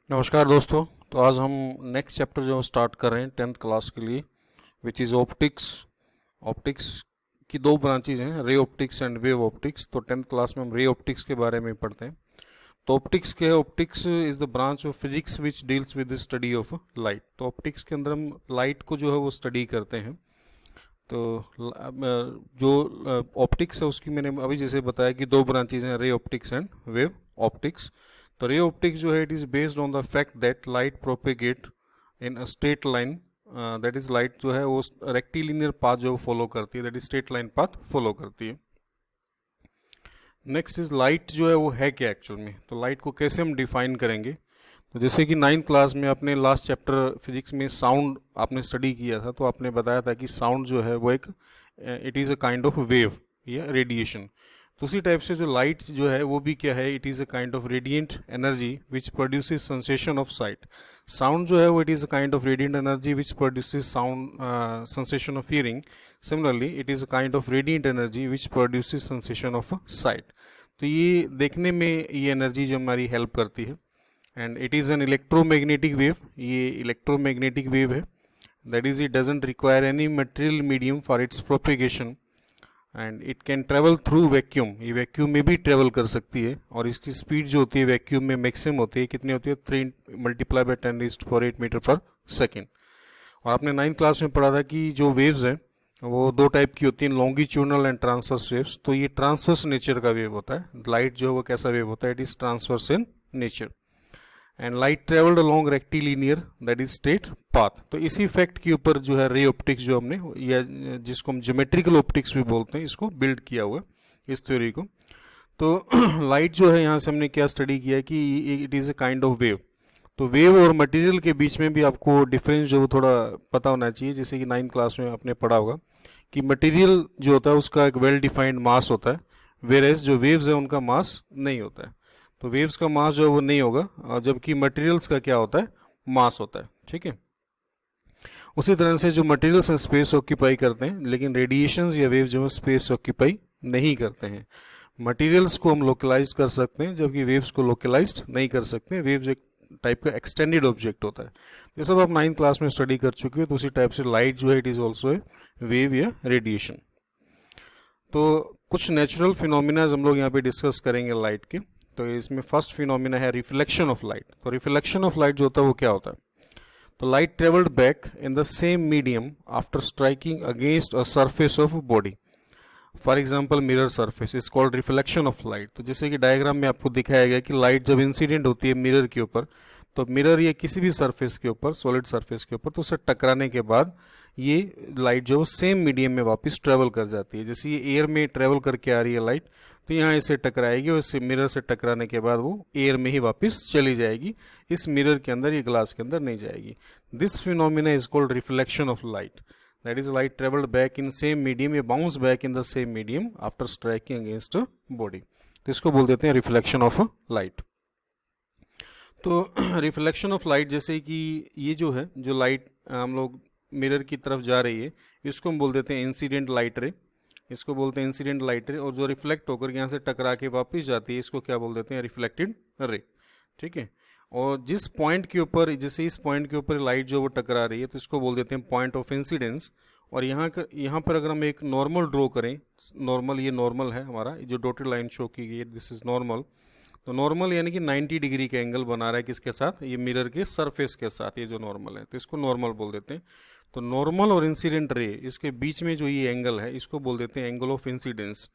नमस्कार दोस्तों। तो आज हम नेक्स्ट चैप्टर जो स्टार्ट कर रहे हैं 10th क्लास के लिए, विच इज़ ऑप्टिक्स। ऑप्टिक्स की दो ब्रांचेज हैं, ray optics and wave optics. तो 10th क्लास में हम रे ऑप्टिक्स के बारे में पढ़ते हैं। तो ऑप्टिक्स के optics is the branch of physics which deals with the study of light. तो ऑप्टिक्स के अंदर हम लाइट को जो है वो स्टडी करते हैं। तो जो ऑप्टिक्स है उसकी मैंने अभी जैसे बताया कि दो ब्रांचेज हैं, ray optics and wave optics. तो रे ऑप्टिक्स जो है it is based on the fact that light propagate in a straight line. That is light जो है वो रेक्टिलिनियर पाथ जो फॉलो करती है, that is straight line path follow करती है। नेक्स्ट इज लाइट जो है वो है क्या एक्चुअल में। तो लाइट को कैसे हम डिफाइन करेंगे। तो जैसे कि 9th क्लास में आपने लास्ट चैप्टर फिजिक्स में साउंड आपने स्टडी किया था, तो आपने बताया था कि साउंड जो है वो एक it is a kind of wave या रेडिएशन। तो उसी टाइप से जो लाइट जो है वो भी क्या है, it is a kind of radiant energy which produces sensation of site. Sound जो है वो it is a kind of radiant energy which produces sound sensation of hearing. Similarly it is a kind of radiant energy which produces sensation of site. तो ये देखने में ये energy जो हमारी हेल्प करती है। And it is an electromagnetic wave, ये इलेक्ट्रोमैग्नेटिक वेव है। That is it doesn't require any material medium for its propagation and it can travel through vacuum. ये वैक्यूम में भी ट्रेवल कर सकती है और इसकी स्पीड जो होती है वैक्यूम में मैक्सिमम होती है, कितनी होती है, 3 मल्टीप्लाई बाई 10⁻⁴ मीटर पर सेकेंड। और आपने 9th क्लास में पढ़ा था कि जो वेव्स हैं वो दो टाइप की होती हैं, लॉन्गिट्यूडनल एंड ट्रांसवर्स वेव्स। तो ये ट्रांसवर्स नेचर का वेव होता है। लाइट जो है वो कैसा वेव होता है, it is transverse in nature. And light travelled along rectilinear that is straight path. तो इसी फैक्ट के ऊपर जो है रे ऑप्टिक्स जो हमने, या जिसको हम ज्योमेट्रिकल ऑप्टिक्स भी बोलते हैं, इसको बिल्ड किया हुआ है इस थ्योरी को। तो लाइट जो है यहाँ से हमने क्या स्टडी किया कि it is a kind of wave. तो वेव और मटेरियल के बीच में भी आपको डिफरेंस जो थोड़ा पता होना चाहिए। जैसे कि 9th क्लास में आपने पढ़ा होगा कि मटेरियल जो होता है उसका एक वेल डिफाइंड मास होता है, वेर एज जो वेव्स है उनका मास नहीं होता है। तो वेव्स का मास जो है वो नहीं होगा, और जबकि मटेरियल्स का क्या होता है, मास होता है। ठीक है। उसी तरह से जो मटेरियल्स हैं स्पेस ऑक्यूपाई करते हैं, लेकिन रेडिएशंस या वेव जो है स्पेस ऑक्यूपाई नहीं करते हैं। मटेरियल्स को हम लोकलाइज कर सकते हैं जबकि वेव्स को लोकलाइज नहीं कर सकते हैं। वेव्स एक टाइप का एक्सटेंडेड ऑब्जेक्ट होता है। ये सब आप 9th क्लास में स्टडी कर चुके हो। तो उसी टाइप से लाइट जो है it is also a wave या रेडिएशन। तो कुछ नेचुरल फिनोमिना हम लोग यहाँ पे डिस्कस करेंगे लाइट के। तो इसमें फर्स्ट फिनोमिना है रिफ्लेक्शन ऑफ लाइट। तो रिफ्लेक्शन ऑफ लाइट जो होता है वो क्या होता है। तो light travelled back in the same medium after striking against a surface of body. For example mirror surface is called reflection of light. तो जैसे कि डायग्राम में आपको दिखाया गया कि लाइट जब इंसिडेंट होती है मिरर के ऊपर, तो मिरर या किसी भी सरफेस के ऊपर, सॉलिड सरफेस के ऊपर, तो उससे टकराने के बाद ये लाइट जो सेम मीडियम में वापस ट्रेवल कर जाती है। जैसे ये एयर में ट्रेवल करके आ रही है लाइट, तो यहाँ इसे टकराएगी और इससे मिरर से टकराने के बाद वो एयर में ही वापस चली जाएगी, इस मिरर के अंदर, ये ग्लास के अंदर नहीं जाएगी। This phenomena is called reflection of light. That is light traveled back in same medium, ये bounce back in the same medium after striking against a body। तो इसको बोल देते हैं रिफ्लेक्शन ऑफ लाइट। तो रिफ्लेक्शन ऑफ लाइट जैसे कि ये जो है, जो लाइट हम लोग मिरर की तरफ जा रही है, इसको हम बोल देते हैं इंसिडेंट लाइट रे। इसको बोलते हैं इंसिडेंट लाइट रे। और जो रिफ्लेक्ट होकर यहाँ से टकरा के वापस जाती है, इसको क्या बोल देते हैं, रिफ्लेक्टेड रे। ठीक है। और जिस पॉइंट के ऊपर, जैसे इस पॉइंट के ऊपर लाइट जो वो टकरा रही है, तो इसको बोल देते हैं पॉइंट ऑफ इंसिडेंस। और यहाँ पर अगर हम एक नॉर्मल ड्रॉ करें, नॉर्मल, ये नॉर्मल है हमारा, जो डॉटेड लाइन शो की गई है, दिस इज नॉर्मल। तो नॉर्मल यानी कि 90 डिग्री का एंगल बना रहा है किसके साथ, ये मिरर के सरफेस के साथ, ये जो नॉर्मल है, तो इसको नॉर्मल बोल देते हैं। तो नॉर्मल और इंसिडेंट रे, इसके बीच में जो ये एंगल है, इसको बोल देते हैं एंगल ऑफ इंसिडेंस।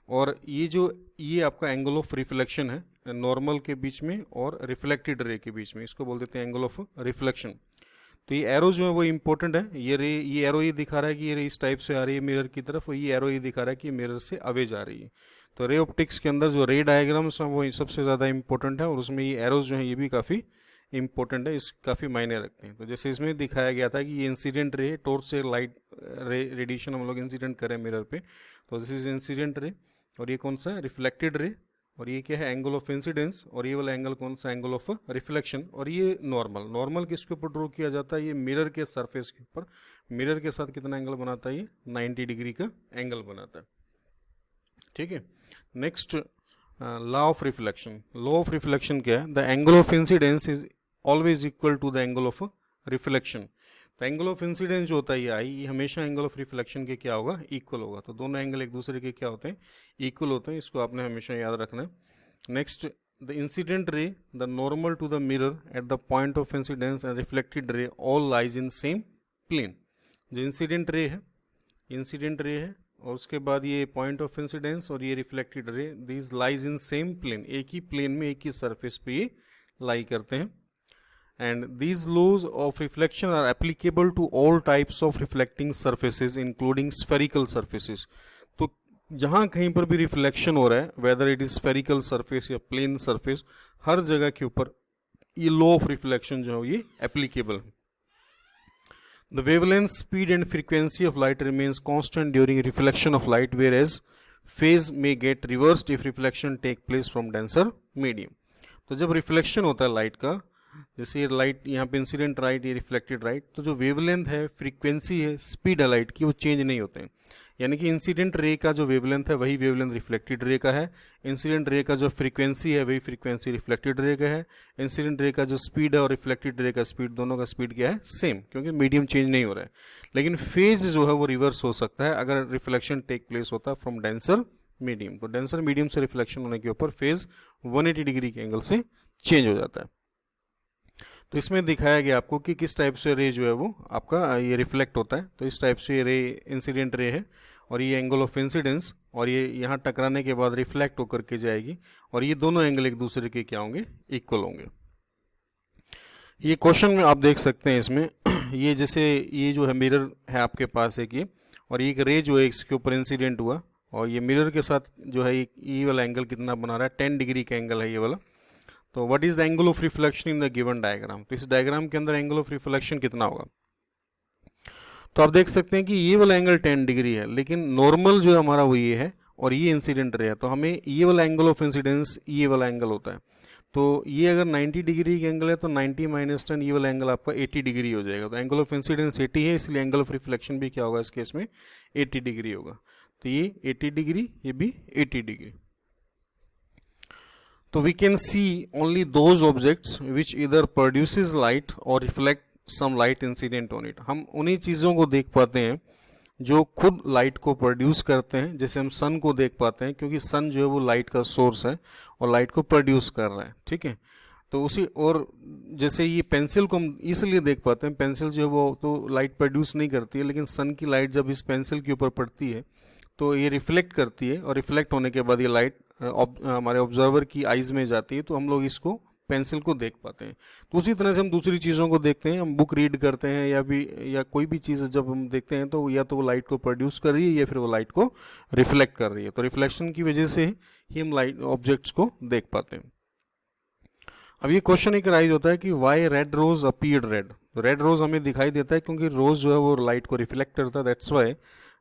और ये आपका एंगल ऑफ रिफ्लेक्शन है, नॉर्मल के बीच में और रिफ्लेक्टेड रे के बीच में, इसको बोल देते हैं एंगल ऑफ रिफ्लेक्शन। तो ये एरो जो है वो इंपॉर्टेंट है। ये एरो ये दिखा रहा है कि ये रे इस टाइप से आ रही है मिरर की तरफ, और ये एरो ये दिखा रहा है कि मिरर से अवे जा रही है। तो रे ऑप्टिक्स के अंदर जो रे डायग्राम्स हैं वो सबसे ज़्यादा इंपॉर्टेंट है, और उसमें ये एरोज जो हैं ये भी काफ़ी इंपॉर्टेंट है, इस काफ़ी मायने रखते हैं। तो जैसे इसमें दिखाया गया था कि ये इंसिडेंट रे, टॉर्च से लाइट रेडिएशन हम लोग इंसिडेंट करें मिरर पे, तो दिस इज इंसिडेंट रे। और ये कौन सा है, रिफ्लेक्टेड रे। और ये क्या है, एंगल ऑफ इंसिडेंस। और ये वाला एंगल कौन सा, एंगल ऑफ रिफ्लेक्शन। और ये नॉर्मल किसके ऊपर ड्रॉ किया जाता है, ये मिरर के सरफेस के ऊपर। मिरर के साथ कितना एंगल बनाता है, ये 90 डिग्री का एंगल बनाता है। ठीक है। Next, law of reflection. Law of reflection क्या है, the angle of incidence is always equal to the angle of reflection. तो एंगल ऑफ इंसिडेंस जो होता है ये आई, ये हमेशा एंगल ऑफ रिफ्लेक्शन के क्या होगा, इक्वल होगा। तो दोनों एंगल एक दूसरे के क्या होते हैं, इक्वल होते हैं, इसको आपने हमेशा याद रखना है। Next, the incident ray the normal to the mirror at the point of incidence and reflected ray all lies in same plane. जो इंसिडेंट रे है और उसके बाद ये पॉइंट ऑफ इंसिडेंस और ये reflected ray, this lies in same plane, एक ही प्लेन में एक ही सरफेस पे ये लाई करते हैं। And these laws of reflection are applicable to all types of reflecting surfaces including spherical surfaces। तो जहाँ कहीं पर भी रिफ्लेक्शन हो रहा है, whether it is spherical surface या प्लेन सरफेस, हर जगह के ऊपर ये लॉ ऑफ रिफ्लेक्शन जो है ये एप्लीकेबल है। The wavelength, speed and frequency of light remains constant during reflection of light, whereas phase may get reversed if reflection take place from denser medium। तो जब रिफ्लेक्शन होता है लाइट का, जैसे ये लाइट यहाँ पे इंसिडेंट लाइट, ये रिफ्लेक्टेड लाइट, तो जो वेवलेंथ है, फ्रीक्वेंसी है, स्पीड है लाइट की, वो चेंज नहीं होते हैं। यानी कि इंसिडेंट रे का जो वेवलेंथ है वही वेवलेंथ रिफ्लेक्टेड रे का है, इंसिडेंट रे का जो फ्रीक्वेंसी है वही फ्रीक्वेंसी रिफ्लेक्टेड रे का है, इंसिडेंट रे का जो स्पीड है और रिफ्लेक्टेड रे का स्पीड, दोनों का स्पीड क्या है, सेम, क्योंकि मीडियम चेंज नहीं हो रहा है। लेकिन फेज जो है वो रिवर्स हो सकता है अगर रिफ्लेक्शन टेक प्लेस होता है फ्रॉम डेंसर मीडियम। तो डेंसर मीडियम से रिफ्लेक्शन होने के ऊपर फेज 180 डिग्री के एंगल से चेंज हो जाता है। तो इसमें दिखाया गया आपको कि किस टाइप से रे जो है वो आपका ये रिफ्लेक्ट होता है। तो इस टाइप से ये रे इंसिडेंट रे है और ये एंगल ऑफ इंसिडेंस, और ये यहाँ टकराने के बाद रिफ्लेक्ट होकर के जाएगी, और ये दोनों एंगल एक दूसरे के क्या होंगे, इक्वल होंगे। ये क्वेश्चन में आप देख सकते हैं इसमें ये जैसे ये जो है मिरर है आपके पास एक ये, और एक रे जो है इसके ऊपर इंसिडेंट हुआ, और ये मिरर के साथ जो है ये वाला एंगल कितना बना रहा है, 10 डिग्री का एंगल है ये वाला। तो what is the angle of reflection in the given diagram. तो इस डायग्राम के अंदर एंगल ऑफ रिफ्लेक्शन कितना होगा, तो आप देख सकते हैं कि ये वाला एंगल 10 डिग्री है, लेकिन नॉर्मल जो हमारा वो ये है और ये इंसिडेंट रे है, तो हमें ये वाला एंगल ऑफ इंसिडेंस ये वाला एंगल होता है। तो ये अगर 90 डिग्री का एंगल है तो 90 माइनस 10 ये वाला एंगल आपका 80 डिग्री हो जाएगा। तो एंगल ऑफ इंसिडेंस 80 है, इसलिए एंगल ऑफ रिफ्लेक्शन भी क्या होगा इस केस में, 80 डिग्री होगा। तो ये 80 डिग्री, ये भी 80 डिग्री। तो we can see only those objects which either produces light or reflect some light incident on it। हम उन्हीं चीज़ों को देख पाते हैं जो खुद लाइट को प्रोड्यूस करते हैं, जैसे हम सन को देख पाते हैं, क्योंकि सन जो है वो लाइट का सोर्स है और लाइट को प्रोड्यूस कर रहा है, ठीक है। तो उसी, और जैसे ये पेंसिल को हम इसलिए देख पाते हैं, पेंसिल जो है वो तो लाइट प्रोड्यूस नहीं करती है, लेकिन सन की लाइट जब इस पेंसिल के ऊपर पड़ती है तो ये रिफ्लेक्ट करती है, और रिफ्लेक्ट होने के बाद ये लाइट हमारे ऑब्जर्वर की आइज़ में जाती है, तो हम लोग इसको पेंसिल को देख पाते हैं। तो उसी तरह से हम दूसरी चीज़ों को देखते हैं, हम बुक रीड करते हैं या कोई भी चीज़ जब हम देखते हैं तो या तो वो लाइट को प्रोड्यूस कर रही है या फिर वो लाइट को रिफ्लेक्ट कर रही है। तो रिफ्लेक्शन की वजह से ही हम लाइट ऑब्जेक्ट्स को देख पाते हैं। अब ये क्वेश्चन एक राइज होता है कि why red rose appeared red. तो रेड रोज हमें दिखाई देता है क्योंकि रोज जो है वो लाइट को रिफ्लेक्ट करता है, दैट्स वाई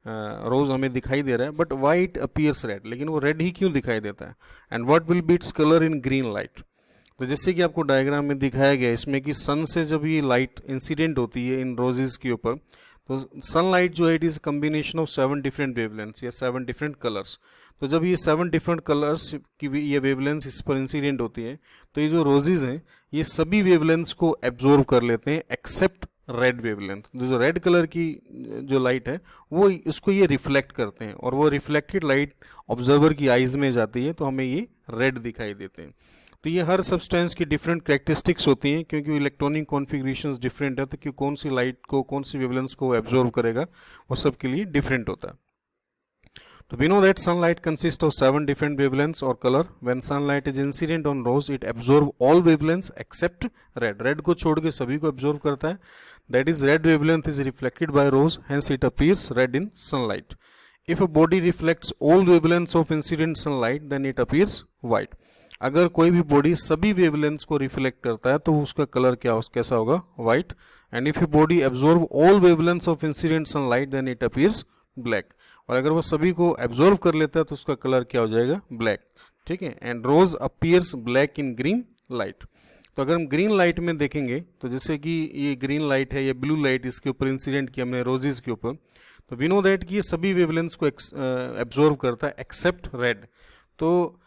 रोज हमें दिखाई दे रहा है, but why it appears red, लेकिन वो रेड ही क्यों दिखाई देता है, and what will be its colour in green light. तो जैसे कि आपको डायग्राम में दिखाया गया इसमें कि सन से जब ये लाइट इंसिडेंट होती है इन रोजेस के ऊपर, तो सनलाइट जो है it is combination of 7 different wavelengths या 7 डिफरेंट कलर्स। तो जब ये 7 डिफरेंट कलर्स की ये वेवलेंथ्स इस पर इंसिडेंट होती है, तो ये जो रोजेज हैं ये सभी वेवलेंथ्स को एब्जॉर्व कर लेते हैं एक्सेप्ट रेड वेवलेंथ। जो रेड कलर की जो लाइट है वो उसको ये रिफ्लेक्ट करते हैं, और वो रिफ्लेक्टेड लाइट ऑब्जर्वर की आइज में जाती है, तो हमें ये रेड दिखाई देते हैं। तो ये हर सब्सटेंस की डिफरेंट कैरेक्टरिस्टिक्स होती हैं, क्योंकि इलेक्ट्रॉनिक कॉन्फ़िगरेशंस डिफरेंट है, तो कि कौन सी लाइट को, कौन सी वेवलेंथ्स को एब्जॉर्व करेगा, वो सब के लिए डिफरेंट होता है। तो we know that sunlight consists of 7 different wavelengths or color. When sunlight is incident on rose, it absorb all wavelengths except red. Red को छोड़ के सभी को absorb करता है. That is, red wavelength is reflected by rose, hence it appears red in sunlight. If a body reflects all wavelengths of incident sunlight, then it appears white. अगर कोई भी बॉडी सभी वेवलेंथ्स को रिफ्लेक्ट करता है तो उसका कलर कैसा होगा, white. And if a body absorb all wavelengths of incident sunlight then it appears black. और अगर वो सभी को एब्जॉर्व कर लेता है तो उसका कलर क्या हो जाएगा, ब्लैक, ठीक है। And rose appears black in green light. तो अगर हम ग्रीन लाइट में देखेंगे, तो जैसे कि ये ग्रीन लाइट है, ये ब्लू लाइट इसके ऊपर इंसिडेंट किया हमने रोजेस के ऊपर, तो वी नो दैट कि ये सभी वेवलेंथ्स को एब्जॉर्व करता है एक्सेप्ट रेड। तो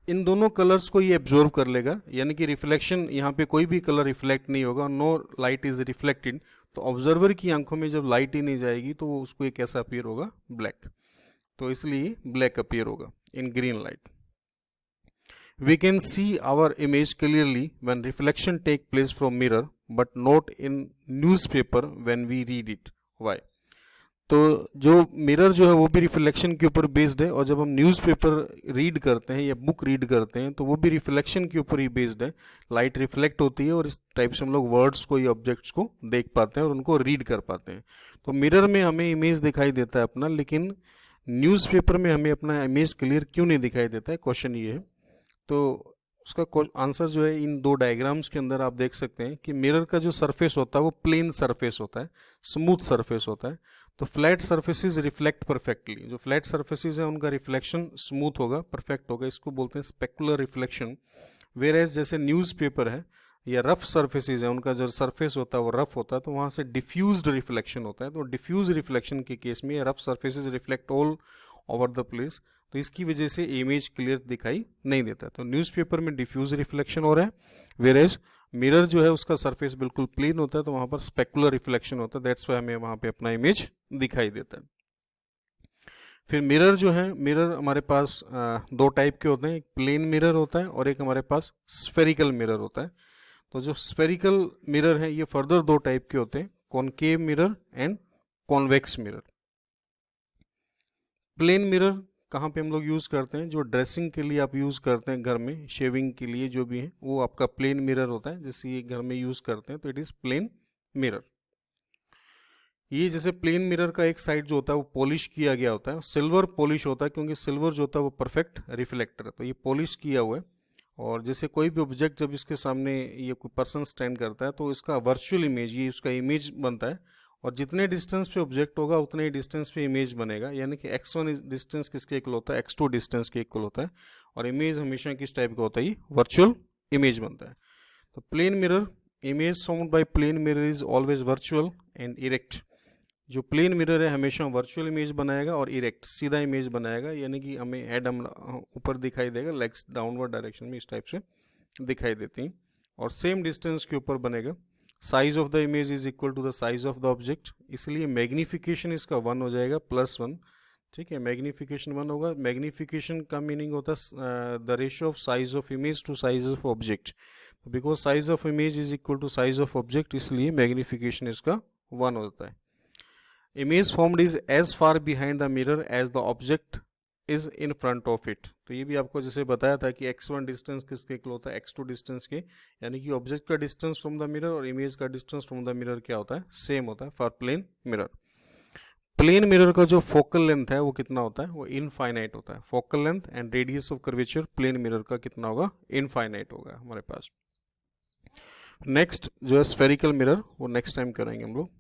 इन दोनों कलर्स को ये एब्जॉर्व कर लेगा, यानी कि रिफ्लेक्शन, यहाँ पे कोई भी कलर रिफ्लेक्ट नहीं होगा, नो लाइट इज रिफ्लेक्टेड। तो ऑब्जर्वर की आंखों में जब लाइट ही नहीं जाएगी तो उसको ये कैसा अपीयर होगा, ब्लैक। तो इसलिए ब्लैक अपीयर होगा इन green light. We can see our image clearly when reflection take place from mirror, but not in newspaper when we read it. Why? तो जो मिरर जो है वो भी रिफ्लेक्शन के ऊपर बेस्ड है, और जब हम न्यूज़पेपर रीड करते हैं या बुक रीड करते हैं तो वो भी रिफ्लेक्शन के ऊपर ही बेस्ड है। लाइट रिफ्लेक्ट होती है और इस टाइप से हम लोग वर्ड्स को या ऑब्जेक्ट्स को देख पाते हैं और उनको रीड कर पाते हैं। तो मिरर में हमें इमेज दिखाई देता है अपना, लेकिन न्यूज़पेपर में हमें अपना इमेज क्लियर क्यों नहीं दिखाई देता है, क्वेश्चन ये है। तो उसका आंसर जो है इन दो डायग्राम्स के अंदर आप देख सकते हैं कि मिरर का जो सरफेस होता है वो प्लेन सरफेस होता है, स्मूथ सरफेस होता है। तो फ्लैट सरफेसेस रिफ्लेक्ट परफेक्टली, जो फ्लैट सरफेसेस हैं उनका रिफ्लेक्शन स्मूथ होगा, परफेक्ट होगा, इसको बोलते हैं स्पेकुलर रिफ्लेक्शन। वेयरएज जैसे न्यूज़पेपर है या रफ सरफेसेस है, उनका जो सरफेस होता है वो रफ होता है, तो वहाँ से डिफ्यूज्ड रिफ्लेक्शन होता है। तो डिफ्यूज रिफ्लेक्शन के केस में rough surfaces reflect all over the place, तो इसकी वजह से इमेज क्लियर दिखाई नहीं देता। तो न्यूज़पेपर में डिफ्यूज रिफ्लेक्शन हो रहा है, वेयरएज मिरर जो है उसका सरफेस बिल्कुल प्लेन होता है, तो वहाँ पर स्पेकुलर रिफ्लेक्शन होता है, दैट्स वाई हमें वहाँ पे अपना इमेज दिखाई देता है। फिर मिरर जो है, मिरर हमारे पास दो टाइप के होते हैं, एक प्लेन मिरर होता है और एक हमारे पास स्फेरिकल मिरर होता है। तो जो स्फेरिकल मिरर है ये फर्दर दो टाइप के होते हैं, concave mirror and convex mirror. Plane mirror कहाँ पे हम लोग यूज़ करते हैं, जो ड्रेसिंग के लिए आप यूज़ करते हैं घर में, शेविंग के लिए जो भी है वो आपका प्लेन मिरर होता है, जैसे ये घर में यूज़ करते हैं तो इट इज़ प्लेन मिरर। ये जैसे प्लेन मिरर का एक साइड जो होता है वो पॉलिश किया गया होता है, सिल्वर पॉलिश होता है, क्योंकि सिल्वर जो होता है वो परफेक्ट रिफ्लेक्टर है, तो ये पॉलिश किया हुआ है। और जैसे कोई भी ऑब्जेक्ट जब इसके सामने ये कोई पर्सन स्टैंड करता है तो इसका वर्चुअल इमेज, ये उसका इमेज बनता है, और जितने डिस्टेंस पे ऑब्जेक्ट होगा उतने ही डिस्टेंस पे इमेज बनेगा, यानी कि x1 डिस्टेंस किसके इक्वल होता है, x2 डिस्टेंस के इक्वल होता है, और इमेज हमेशा किस टाइप का होता है, वर्चुअल इमेज बनता है। तो plane mirror, image found by plane mirror is always virtual and erect. जो प्लेन मिरर है हमेशा वर्चुअल इमेज बनाएगा और इरेक्ट, सीधा इमेज बनाएगा, यानी कि हमें हेड हम ऊपर दिखाई देगा, लेग्स डाउनवर्ड डायरेक्शन में इस टाइप से दिखाई देती हैं, और सेम डिस्टेंस के ऊपर बनेगा। Size of the image is equal to the size of the object, इसलिए मैग्निफिकेशन इसका 1 हो जाएगा, +1। ठीक है, मैग्निफिकेशन 1 होगा। मैग्निफिकेशन का मीनिंग होता है the ratio of size of image to size of object. Because size of image is equal to size of object, इसलिए मैग्निफिकेशन इसका 1 होता है। Image formed is as far behind the mirror as the object is in front of it. तो ये भी आपको जैसे बताया था कि x1 डिस्टेंस किसके इक्वल होता है, x2 डिस्टेंस के, यानी कि ऑब्जेक्ट का डिस्टेंस फ्रॉम द मिरर और इमेज का डिस्टेंस फ्रॉम द मिरर क्या होता है, सेम होता है for plane mirror. Plane mirror का जो फोकल लेंथ है वो कितना होता है, वो इनफाइनाइट होता है। Focal length and radius of curvature plane mirror का कितना होगा, इनफाइनाइट होगा हमारे पास। नेक्स्ट जो है स्फेरिकल मिरर, वो नेक्स्ट टाइम करेंगे हम लोग।